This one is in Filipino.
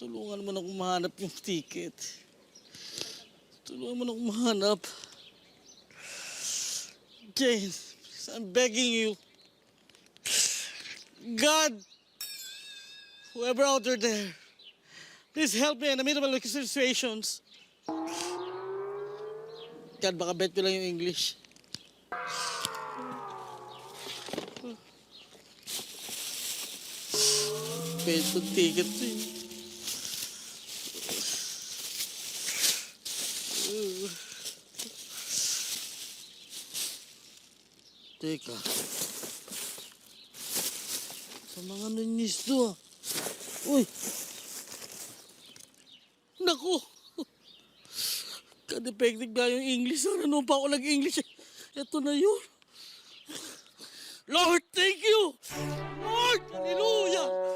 Tulungan mo na akong mahanap yung ticket. Tulungan mo na akong mahanap. Jane, please, I'm begging you. God, whoever out there, please help me in the middle of the situations. God, baka bet ko lang yung English. Bet yung ticket to yun. Teka. Sa mga nanis to ah. Uy! Naku! Ka-defective nga yung English. Sana noon pa ako nag-English. Ito na yun. Lord, thank you! Lord, hallelujah!